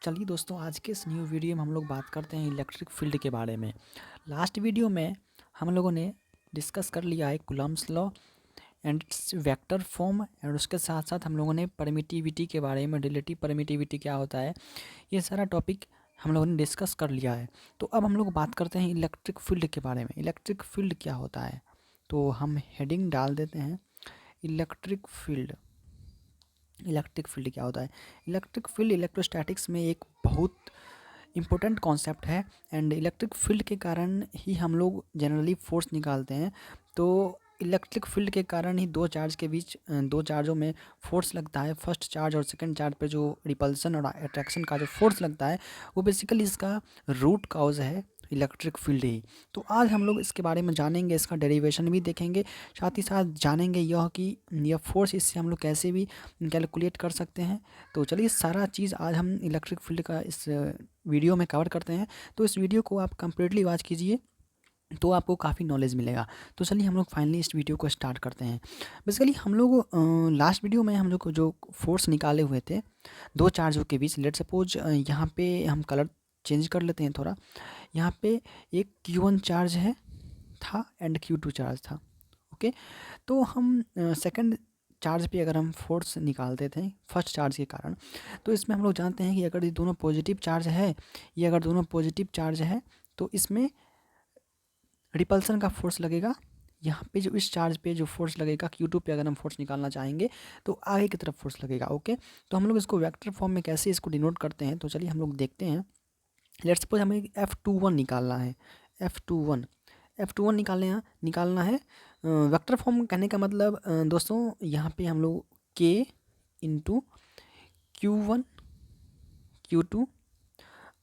चलिए दोस्तों, आज के इस न्यू वीडियो में हम लोग बात करते हैं इलेक्ट्रिक फील्ड के बारे में। लास्ट वीडियो में हम लोगों ने डिस्कस कर लिया है Coulomb's law and it's vector form, और उसके साथ साथ हम लोगों ने परमिटिविटी के बारे में, रिलेटिव परमिटिविटी क्या होता है, ये सारा टॉपिक हम लोगों ने डिस्कस कर लिया है। तो अब हम लोग बात करते हैं इलेक्ट्रिक फील्ड के बारे में। इलेक्ट्रिक फील्ड क्या होता है, तो हम हेडिंग डाल देते हैं इलेक्ट्रिक फील्ड। इलेक्ट्रिक फील्ड क्या होता है? इलेक्ट्रिक फील्ड इलेक्ट्रोस्टैटिक्स में एक बहुत इम्पोर्टेंट कॉन्सेप्ट है। एंड इलेक्ट्रिक फील्ड के कारण ही हम लोग जनरली फोर्स निकालते हैं। तो इलेक्ट्रिक फील्ड के कारण ही दो चार्ज के बीच, दो चार्जों में फोर्स लगता है। फर्स्ट चार्ज और सेकंड चार्ज पे जो रिपल्सन और अट्रैक्शन का जो फोर्स लगता है, वो बेसिकली इसका रूट कॉज है इलेक्ट्रिक फील्ड ही। तो आज हम लोग इसके बारे में जानेंगे, इसका डेरिवेशन भी देखेंगे, साथ ही साथ जानेंगे यह कि यह फोर्स इससे हम लोग कैसे भी कैलकुलेट कर सकते हैं। तो चलिए सारा चीज़ आज हम इलेक्ट्रिक फील्ड का इस वीडियो में कवर करते हैं। तो इस वीडियो को आप कंप्लीटली वॉच कीजिए, तो आपको काफ़ी नॉलेज मिलेगा। तो चलिए हम लोग फाइनली इस वीडियो को स्टार्ट करते हैं। बेसिकली हम लोग लास्ट वीडियो में हम लोग को जो फोर्स निकाले हुए थे दो चार्जों के बीच, लेट सपोज यहाँ पे हम कलर चेंज कर लेते हैं थोड़ा। यहाँ पे एक Q1 चार्ज है था एंड Q2 चार्ज था। ओके, तो हम सेकंड चार्ज पे अगर हम फोर्स निकालते थे फर्स्ट चार्ज के कारण, तो इसमें हम लोग जानते हैं कि अगर ये दोनों पॉजिटिव चार्ज है, ये अगर दोनों पॉजिटिव चार्ज है, तो इसमें रिपल्सन का फोर्स लगेगा। यहाँ पे जो इस चार्ज पे जो फोर्स लगेगा Q2 पे, अगर हम फोर्स निकालना चाहेंगे तो आगे की तरफ फोर्स लगेगा। ओके, तो हम लोग इसको वेक्टर फॉर्म में कैसे इसको डिनोट करते हैं, तो चलिए हम लोग देखते हैं। लेट्स सपोज हमें F21 निकालना है। F21 निकालना है वेक्टर फॉर्म। कहने का मतलब दोस्तों, यहाँ पे हम लोग K into Q1 Q2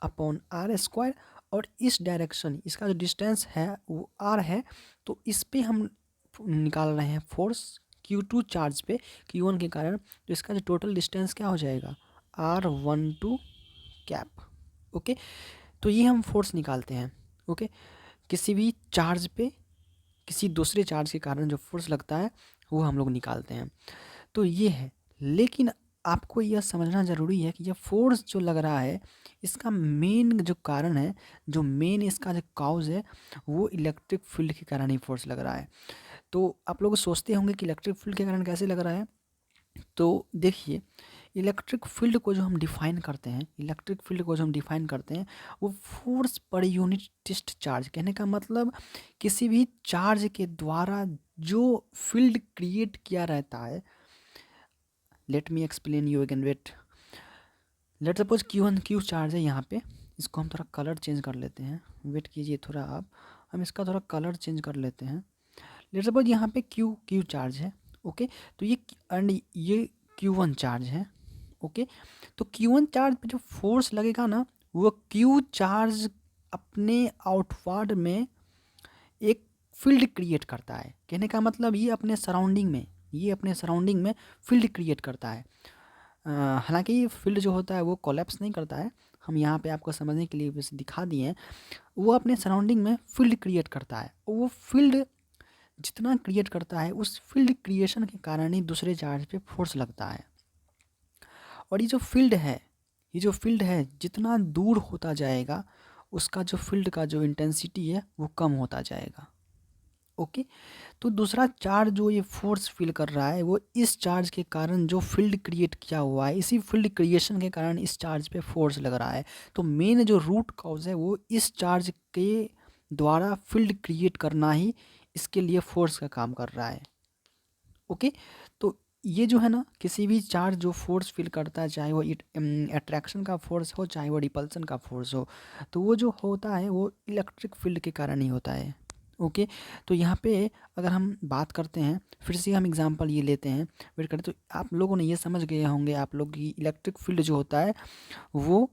upon R square, और इस डायरेक्शन, इसका जो डिस्टेंस है वो आर है, तो इस पे हम निकाल रहे हैं फोर्स Q2 चार्ज पे Q1 के कारण। तो इसका जो टोटल डिस्टेंस क्या हो जाएगा, R12 कैप। ओके, तो ये हम फोर्स निकालते हैं। ओके, किसी भी चार्ज पे किसी दूसरे चार्ज के कारण जो फोर्स लगता है वो हम लोग निकालते हैं। तो ये है, लेकिन आपको यह समझना ज़रूरी है कि यह फोर्स जो लग रहा है, इसका मेन जो कारण है, जो मेन इसका जो कॉज है, वो इलेक्ट्रिक फील्ड के कारण ही फोर्स लग रहा है। तो आप लोग सोचते होंगे कि इलेक्ट्रिक फील्ड के कारण कैसे लग रहा है। तो देखिए, इलेक्ट्रिक फील्ड को जो हम डिफाइन करते हैं, वो force per unit test charge. कहने का मतलब किसी भी चार्ज के द्वारा जो फील्ड क्रिएट किया रहता है। Let me explain you again, wait. Let suppose Q1 Q charge है यहाँ पे, इसको हम थोड़ा कलर चेंज कर लेते हैं। वेट कीजिए थोड़ा आप, हम इसका थोड़ा कलर चेंज कर लेते हैं। लेट सपोज यहाँ पे Q चार्ज है। ओके, तो ये एंड ये Q1 चार्ज है। ओके, तो Q1 चार्ज पे जो फोर्स लगेगा ना, वो Q चार्ज अपने आउटवर्ड में एक फील्ड क्रिएट करता है। कहने का मतलब ये अपने सराउंडिंग में फील्ड क्रिएट करता है। हालांकि ये फील्ड जो होता है वो कोलैप्स नहीं करता है, हम यहाँ पे आपको समझने के लिए बस दिखा दिए हैं। वो अपने सराउंडिंग में फील्ड क्रिएट करता है, वो फील्ड जितना क्रिएट करता है, उस फील्ड क्रिएशन के कारण ही दूसरे चार्ज पे फोर्स लगता है। और ये जो फील्ड है जितना दूर होता जाएगा, उसका जो फील्ड का जो इंटेंसिटी है वो कम होता जाएगा। ओके, तो दूसरा चार्ज जो ये फोर्स फील कर रहा है, वो इस चार्ज के कारण जो फील्ड क्रिएट किया हुआ है, इसी फील्ड क्रिएशन के कारण इस चार्ज पे फोर्स लग रहा है। तो मेन जो रूट कॉज है वो इस चार्ज के द्वारा फील्ड क्रिएट करना ही इसके लिए फोर्स का काम कर रहा है। ओके, तो ये जो है ना, किसी भी चार्ज जो फोर्स फील करता है, चाहे वो अट्रैक्शन का फोर्स हो, चाहे वो रिपल्सन का फोर्स हो, तो वो जो होता है वो इलेक्ट्रिक फील्ड के कारण ही होता है। ओके, तो यहाँ पे अगर हम बात करते हैं, फिर से हम एग्जांपल ये लेते हैं, वेट करते, तो आप लोगों ने ये समझ गए होंगे आप लोग की इलेक्ट्रिक फील्ड जो होता है वो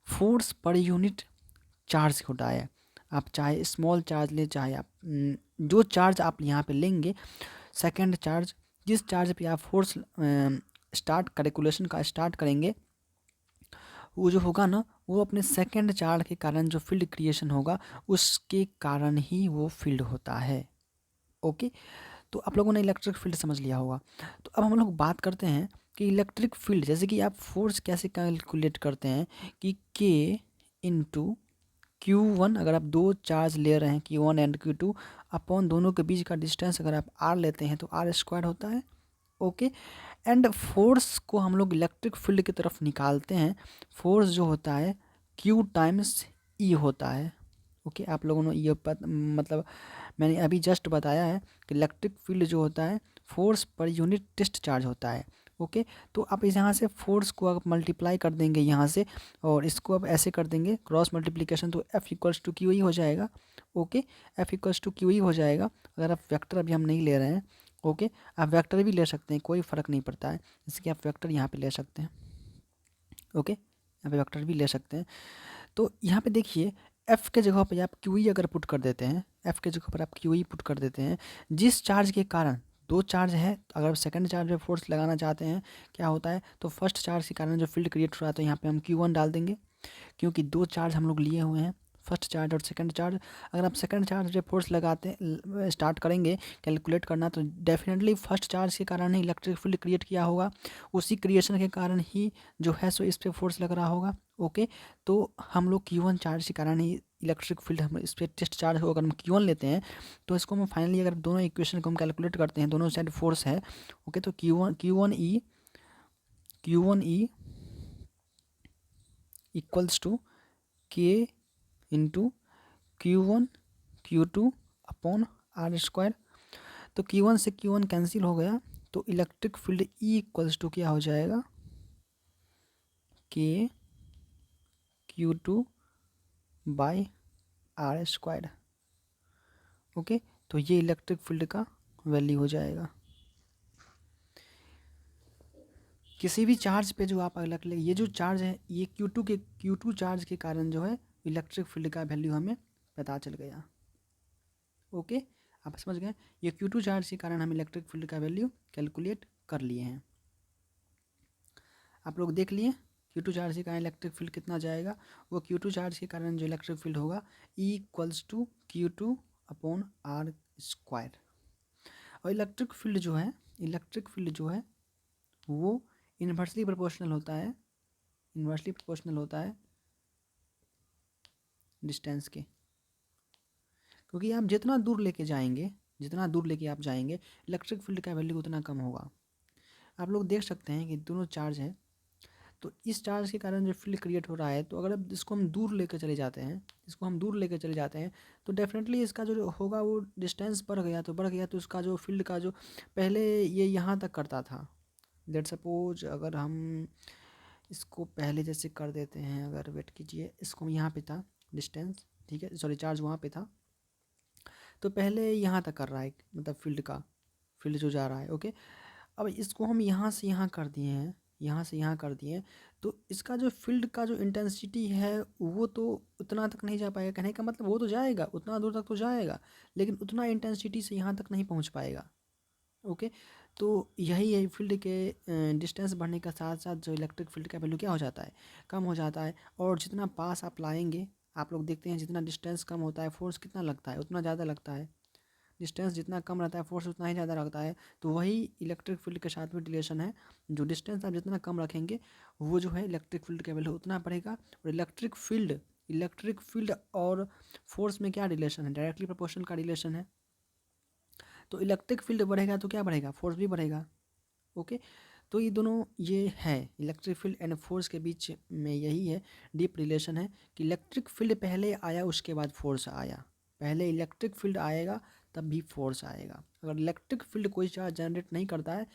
फोर्स पर यूनिट चार्ज होता है। आप चाहे स्मॉल चार्ज ले, चाहे आप जो चार्ज आप यहाँ पे लेंगे, सेकेंड चार्ज, जिस चार्ज पे आप फोर्स स्टार्ट कैलकुलेशन का स्टार्ट करेंगे, वो जो होगा ना, वो अपने सेकेंड चार्ज के कारण जो फील्ड क्रिएशन होगा, उसके कारण ही वो फील्ड होता है। ओके, तो आप लोगों ने इलेक्ट्रिक फील्ड समझ लिया होगा। तो अब हम लोग बात करते हैं कि इलेक्ट्रिक फील्ड, जैसे कि आप फोर्स कैसे कैलकुलेट करते हैं कि के इंटू Q1, अगर आप दो चार्ज ले रहे हैं Q1 एंड Q2, अपॉन दोनों के बीच का डिस्टेंस अगर आप R लेते हैं तो R स्क्वायर होता है। ओके, एंड फोर्स को हम लोग इलेक्ट्रिक फील्ड की तरफ निकालते हैं, फोर्स जो होता है Q टाइम्स E होता है। ओके, आप लोगों ने ये मतलब मैंने अभी जस्ट बताया है कि इलेक्ट्रिक फील्ड जो होता है force per unit test charge होता है। ओके, तो आप इस यहाँ से फोर्स को आप मल्टीप्लाई कर देंगे यहाँ से, और इसको अब ऐसे कर देंगे क्रॉस मल्टीप्लिकेशन, तो F equals to Q E हो जाएगा। Okay, F equals to Q E हो जाएगा। अगर आप वेक्टर अभी हम नहीं ले रहे हैं, ओके, आप वेक्टर भी ले सकते हैं, कोई फ़र्क नहीं पड़ता है, जैसे कि आप वेक्टर यहाँ पे ले सकते हैं। ओके, यहाँ पे वेक्टर भी ले सकते हैं। तो यहाँ पे देखिए एफ़ के जगह पे आप क्यू ई अगर पुट कर देते हैं, एफ़ के जगह पर आप क्यू ई पुट कर देते हैं, जिस चार्ज के कारण दो चार्ज है, तो अगर सेकंड चार्ज पे फोर्स लगाना चाहते हैं क्या होता है, तो फर्स्ट चार्ज के कारण जो फील्ड क्रिएट हो रहा है तो यहाँ पे हम Q1 डाल देंगे, क्योंकि दो चार्ज हम लोग लिए हुए हैं, फर्स्ट चार्ज और सेकंड चार्ज। अगर आप सेकंड चार्ज पे फोर्स लगाते स्टार्ट करेंगे कैलकुलेट करना, तो डेफिनेटली फर्स्ट चार्ज के कारण ही इलेक्ट्रिक फील्ड क्रिएट किया होगा, उसी क्रिएशन के कारण ही जो है सो इस पर फोर्स लग रहा होगा। ओके, तो हम लोग Q1 चार्ज के कारण ही इलेक्ट्रिक फील्ड हम इस पर टेस्ट चार्ज हो, अगर हम Q1 लेते हैं तो इसको हम फाइनली अगर दोनों इक्वेशन को हम कैलकुलेट करते हैं, दोनों साइड फोर्स है। ओके, तो Q1E equals to K into Q1 Q2 upon R square. तो Q1 से Q1 कैंसिल हो गया, तो electric field E equals to क्या हो जाएगा, के Q2 by R square. Okay, तो ये इलेक्ट्रिक फील्ड का वैल्यू हो जाएगा। किसी भी चार्ज पे जो आप अगर ये जो चार्ज है ये Q2 चार्ज के कारण जो है इलेक्ट्रिक फील्ड का वैल्यू हमें पता चल गया। ओके, आप समझ गए, ये Q2 चार्ज के कारण हम इलेक्ट्रिक फील्ड का वैल्यू कैलकुलेट कर लिए हैं। आप लोग देख लिए Q2 चार्ज के कारण इलेक्ट्रिक फील्ड कितना जाएगा, वो Q2 चार्ज के कारण जो इलेक्ट्रिक फील्ड होगा E equals to Q2 upon R square. और इलेक्ट्रिक फील्ड जो है वो इन्वर्सली प्रोपोर्शनल होता है डिस्टेंस के, क्योंकि आप जितना दूर लेके आप जाएंगे इलेक्ट्रिक फील्ड का वैल्यू उतना कम होगा। आप लोग देख सकते हैं कि दोनों चार्ज हैं, तो इस चार्ज के कारण जो फील्ड क्रिएट हो रहा है, तो अगर अब इसको हम दूर लेकर चले जाते हैं तो डेफिनेटली इसका जो होगा वो डिस्टेंस बढ़ गया, तो इसका जो फील्ड का जो पहले ये यहाँ तक करता था, लेट सपोज अगर हम इसको पहले जैसे कर देते हैं, अगर वेट कीजिए, इसको यहाँ पे था डिस्टेंस, ठीक है, सॉरी चार्ज वहाँ पे था, तो पहले यहाँ तक कर रहा है, मतलब फील्ड जो जा रहा है। ओके, अब इसको हम यहाँ से यहाँ कर दिए हैं, तो इसका जो फील्ड का जो इंटेंसिटी है वो तो उतना तक नहीं जा पाएगा, कहने का मतलब वो तो जाएगा, उतना दूर तक तो जाएगा, लेकिन उतना इंटेंसिटी से यहाँ तक नहीं पहुँच पाएगा। ओके, तो यही है फील्ड के डिस्टेंस बढ़ने का साथ साथ जो इलेक्ट्रिक फील्ड का वैल्यू क्या हो जाता है, कम हो जाता है। और जितना पास आप लाएंगे, आप लोग देखते हैं जितना डिस्टेंस कम होता है फोर्स कितना लगता है, उतना ज़्यादा लगता है, डिस्टेंस जितना कम रहता है फोर्स उतना ही ज़्यादा लगता है। तो वही इलेक्ट्रिक फील्ड के साथ भी रिलेशन है, जो डिस्टेंस आप जितना कम रखेंगे वो जो है इलेक्ट्रिक फील्ड का वैल्यू उतना बढ़ेगा। और इलेक्ट्रिक फील्ड और फोर्स में क्या रिलेशन है, डायरेक्टली प्रोपोर्शनल का रिलेशन है। तो इलेक्ट्रिक फील्ड बढ़ेगा तो क्या बढ़ेगा, फोर्स भी बढ़ेगा। ओके, तो ये दोनों ये है इलेक्ट्रिक फील्ड एंड फोर्स के बीच में यही है डीप रिलेशन है कि इलेक्ट्रिक फील्ड पहले आया उसके बाद फोर्स आया, पहले इलेक्ट्रिक फील्ड आएगा तब भी फोर्स आएगा। अगर इलेक्ट्रिक फील्ड कोई चार्ज जनरेट नहीं करता है,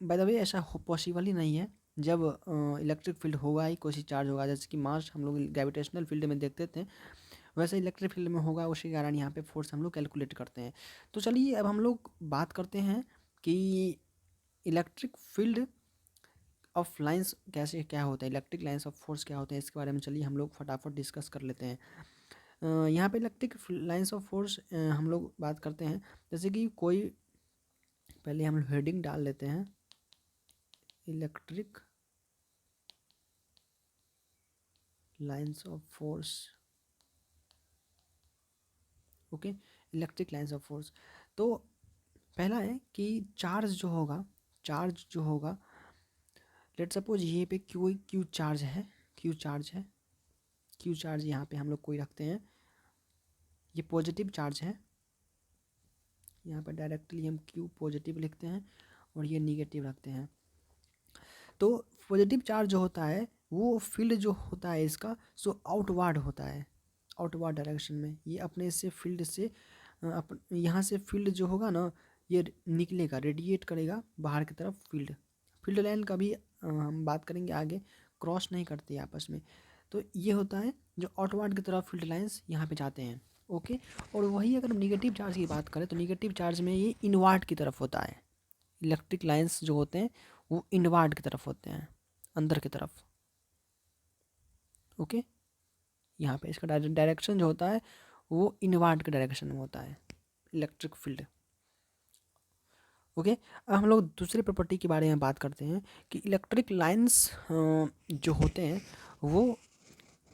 बाय द वे ऐसा पॉसिबल ही नहीं है, जब इलेक्ट्रिक फील्ड होगा ही कोई चार्ज होगा, जैसे कि मास हम लोग ग्रेविटेशनल फील्ड में देखते थे, वैसे इलेक्ट्रिक फील्ड में होगा, उसी कारण यहाँ पे फोर्स हम लोग कैलकुलेट करते हैं। तो चलिए अब हम लोग बात करते हैं कि इलेक्ट्रिक फील्ड ऑफ लाइंस कैसे क्या होता है, इलेक्ट्रिक लाइंस ऑफ फोर्स क्या होते हैं, इसके बारे में चलिए हम लोग फटाफट डिस्कस कर लेते हैं। यहाँ पे इलेक्ट्रिक लाइंस ऑफ फोर्स हम लोग बात करते हैं, जैसे कि कोई पहले हम हेडिंग डाल लेते हैं electric lines of force. Okay, electric lines of force, तो पहला है कि चार्ज जो होगा चार्ज जो होगा, लेट सपोज ये पे क्यू चार्ज है, क्यू चार्ज यहाँ पे हम लोग कोई रखते हैं, ये पॉजिटिव चार्ज है, यहाँ पर डायरेक्टली हम क्यू पॉजिटिव लिखते हैं और ये निगेटिव रखते हैं। तो पॉजिटिव चार्ज जो होता है वो फील्ड जो होता है इसका सो आउटवर्ड होता है, आउटवर्ड डायरेक्शन में। ये अपने से फील्ड से यहाँ से फील्ड जो होगा ना ये निकलेगा, रेडिएट करेगा बाहर की तरफ। फील्ड लाइन का भी हम बात करेंगे आगे, क्रॉस नहीं करते आपस में। तो ये होता है जो आउटवर्ड की तरफ फील्ड लाइंस यहाँ पे जाते हैं। ओके, और वही अगर हम निगेटिव चार्ज की बात करें तो निगेटिव चार्ज में ये इनवर्ड की तरफ होता है। इलेक्ट्रिक लाइंस जो होते हैं वो इनवर्ड की तरफ होते हैं, अंदर की तरफ। ओके, यहाँ पे इसका डायरेक्शन जो होता है वो इनवर्ड के डायरेक्शन में होता है इलेक्ट्रिक फील्ड। ओके, अब हम लोग दूसरे प्रॉपर्टी के बारे में बात करते हैं कि इलेक्ट्रिक लाइंस जो होते हैं वो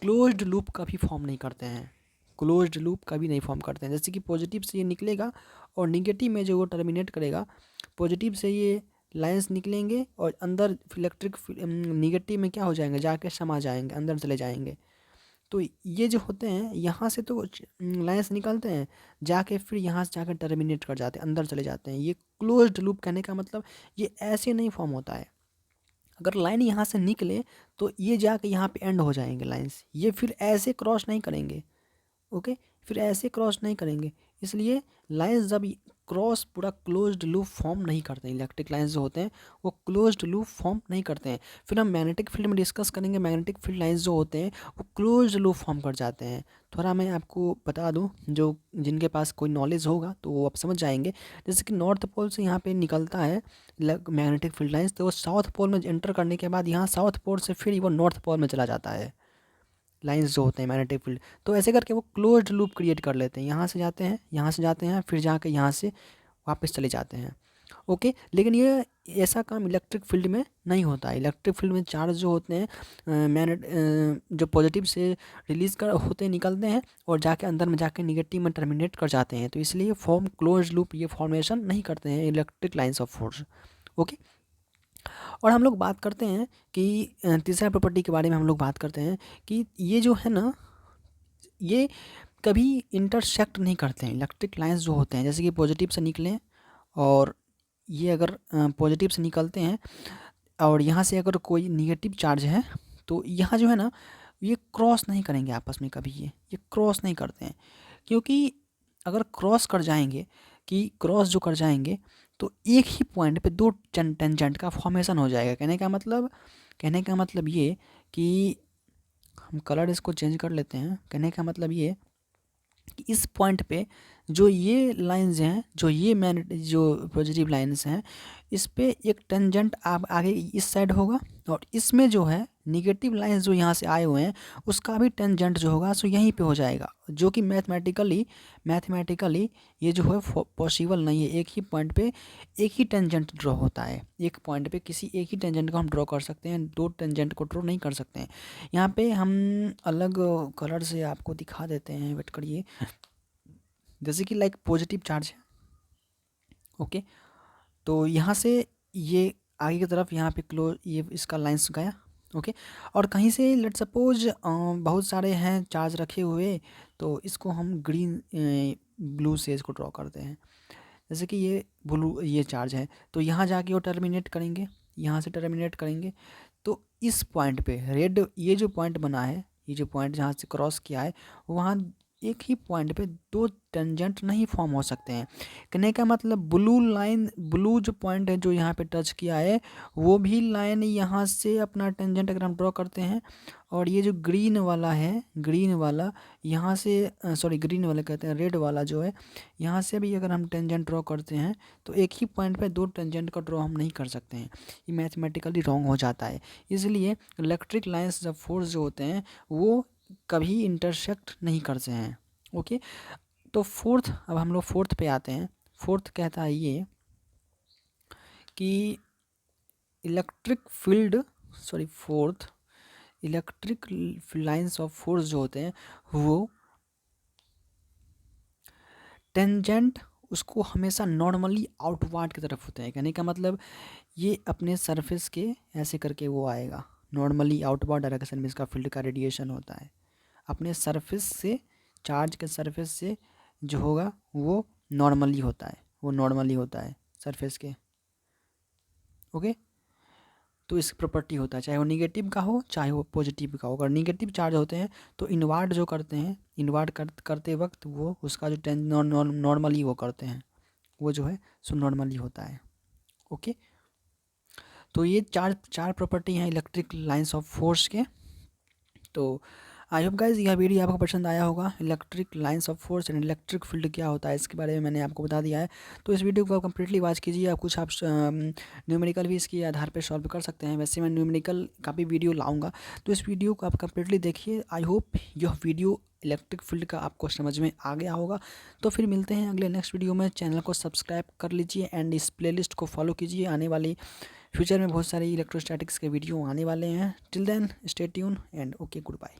क्लोज्ड लूप कभी फॉर्म नहीं करते हैं, क्लोज्ड लूप कभी नहीं फॉर्म करते हैं। जैसे कि पॉजिटिव से ये निकलेगा और निगेटिव में जो वो टर्मिनेट करेगा, पॉजिटिव से ये लाइंस निकलेंगे और अंदर इलेक्ट्रिक निगेटिव में क्या हो जाएंगे, जाके समा जाएंगे, अंदर चले जाएंगे। तो ये जो होते हैं यहाँ से तो लाइंस निकलते हैं, जाके फिर यहाँ से जाकर टर्मिनेट कर जाते हैं, अंदर चले जाते हैं। ये क्लोज्ड लूप कहने का मतलब ये ऐसे नहीं फॉर्म होता है। अगर लाइन यहाँ से निकले तो ये जाके यहाँ पे एंड हो जाएंगे लाइंस, ये फिर ऐसे क्रॉस नहीं करेंगे। ओके, फिर ऐसे क्रॉस नहीं करेंगे, इसलिए लाइंस जब क्रॉस पूरा क्लोज्ड लूप फॉर्म नहीं करते हैं। इलेक्ट्रिक लाइंस जो होते हैं वो क्लोज्ड लूप फॉर्म नहीं करते हैं। फिर हम मैग्नेटिक फील्ड में डिस्कस करेंगे, मैग्नेटिक फील्ड लाइंस जो होते हैं वो क्लोज्ड लूप फॉर्म कर जाते हैं। थोड़ा मैं आपको बता दूं, जो जिनके पास कोई नॉलेज होगा तो वो आप समझ जाएंगे। जैसे कि नॉर्थ पोल से यहाँ पे निकलता है मैग्नेटिक फील्ड लाइंस, तो वो साउथ पोल में एंटर करने के बाद यहाँ साउथ पोल से फिर वो नॉर्थ पोल में चला जाता है लाइंस जो होते हैं मैग्नेटिक फील्ड। तो ऐसे करके वो क्लोज्ड लूप क्रिएट कर लेते हैं, यहाँ से जाते हैं, यहाँ से जाते हैं, फिर जाके यहाँ से वापस चले जाते हैं। ओके, लेकिन ये ऐसा काम इलेक्ट्रिक फील्ड में नहीं होता है। इलेक्ट्रिक फील्ड में चार्ज जो होते हैं जो पॉजिटिव से रिलीज कर होते निकलते हैं और जाके अंदर में जाके निगेटिव में टर्मिनेट कर जाते हैं। तो इसलिए फॉर्म क्लोज लूप ये फॉर्मेशन नहीं करते हैं electric lines of force. Okay, और हम लोग बात करते हैं कि तीसरा प्रॉपर्टी के बारे में हम लोग बात करते हैं कि ये जो है ना ये कभी इंटरसेक्ट नहीं करते हैं। इलेक्ट्रिक लाइंस जो होते हैं जैसे कि पॉजिटिव से निकलें और ये अगर पॉजिटिव से निकलते हैं और यहाँ से अगर कोई निगेटिव चार्ज है तो यहाँ जो है ना ये क्रॉस नहीं करेंगे आपस में कभी, ये क्रॉस नहीं करते हैं। क्योंकि अगर क्रॉस कर जाएंगे कि क्रॉस जो कर जाएंगे तो एक ही पॉइंट पे दो टेंजेंट का फॉर्मेशन हो जाएगा। कहने का मतलब ये कि हम कलर इसको चेंज कर लेते हैं। कहने का मतलब ये कि इस पॉइंट पे जो ये लाइंस हैं, जो पॉजिटिव लाइंस हैं, इस पे एक टेंजेंट आप आगे इस साइड होगा और इसमें जो है निगेटिव लाइंस जो यहाँ से आए हुए हैं उसका भी टेंजेंट जो होगा सो यहीं पे हो जाएगा, जो कि मैथमेटिकली ये जो है पॉसिबल नहीं है। एक ही पॉइंट पे एक ही टेंजेंट ड्रॉ होता है, एक पॉइंट पे किसी एक ही टेंजेंट को हम ड्रॉ कर सकते हैं, दो टेंजेंट को ड्रॉ नहीं कर सकते हैं। यहाँ पे हम अलग कलर से आपको दिखा देते हैं, वेट करिए। जैसे कि लाइक पॉजिटिव चार्ज है, ओके, तो यहाँ से ये आगे की तरफ यहाँ पे क्लोज ये इसका लाइंस गया। ओके, और कहीं से लेट सपोज बहुत सारे हैं चार्ज रखे हुए, तो इसको हम ग्रीन ब्लू से इसको ड्रॉ करते हैं। जैसे कि ये ब्लू ये चार्ज है तो यहाँ जाके वो टर्मिनेट करेंगे, यहाँ से टर्मिनेट करेंगे। तो इस पॉइंट पे रेड ये जो पॉइंट बना है, ये जो पॉइंट जहाँ से क्रॉस किया है वहाँ एक ही पॉइंट पे दो टेंजेंट नहीं फॉर्म हो सकते हैं। कहने का मतलब ब्लू जो पॉइंट है जो यहाँ पे टच किया है वो भी लाइन यहाँ से अपना टेंजेंट अगर हम ड्रॉ करते हैं, और ये जो ग्रीन वाला है, ग्रीन वाला यहाँ से ग्रीन वाला कहते हैं, रेड वाला जो है यहाँ से भी अगर हम टेंजेंट ड्रॉ करते हैं तो एक ही पॉइंट पे दो टेंजेंट का ड्रॉ हम नहीं कर सकते हैं, ये मैथमेटिकली रॉन्ग हो जाता है। इसलिए इलेक्ट्रिक लाइंस जब फोर्स जो होते हैं वो कभी इंटरसेक्ट नहीं करते हैं। ओके, तो अब हम लोग फोर्थ पे आते हैं। फोर्थ कहता है ये कि इलेक्ट्रिक लाइंस ऑफ फोर्स जो होते हैं वो टेंजेंट उसको हमेशा नॉर्मली आउटवर्ड की तरफ होते हैं। कहने का मतलब ये अपने सरफेस के ऐसे करके वो आएगा, नॉर्मली आउटवर्ड डायरेक्शन में इसका फील्ड का रेडिएशन होता है। अपने सरफेस से, चार्ज के सरफेस से जो होगा वो नॉर्मली होता है, वो नॉर्मली होता है सरफेस के। ओके, तो इसकी प्रॉपर्टी होता है, चाहे वो निगेटिव का हो चाहे वो पॉजिटिव का हो। अगर निगेटिव चार्ज होते हैं तो इनवर्ट जो करते हैं, इनवर्ट करते वक्त वो उसका जो नॉर्मली वो करते हैं, वो जो है सो नॉर्मली होता है। ओके, तो ये चार प्रॉपर्टी हैं इलेक्ट्रिक लाइंस ऑफ फोर्स के। तो आई होप गाइज यह वीडियो आपको पसंद आया होगा। Electric lines of force and electric field क्या होता है इसके बारे में मैंने आपको बता दिया है। तो इस वीडियो को आप कम्प्लीटली वॉच कीजिए। आप कुछ न्यूमेरिकल भी इसके आधार पर सॉल्व कर सकते हैं। वैसे मैं न्यूमेरिकल का भी वीडियो लाऊंगा, तो इस वीडियो को आप कम्प्लीटली देखिए। आई होप यह वीडियो इलेक्ट्रिक फील्ड का आपको समझ में आ गया होगा। तो फिर मिलते हैं अगले नेक्स्ट वीडियो में। चैनल को सब्सक्राइब कर लीजिए एंड इस प्लेलिस्ट को फॉलो कीजिए। आने वाली फ्यूचर में बहुत सारे इलेक्ट्रोस्टैटिक्स के वीडियो आने वाले हैं। Till then stay tune and okay, good bye.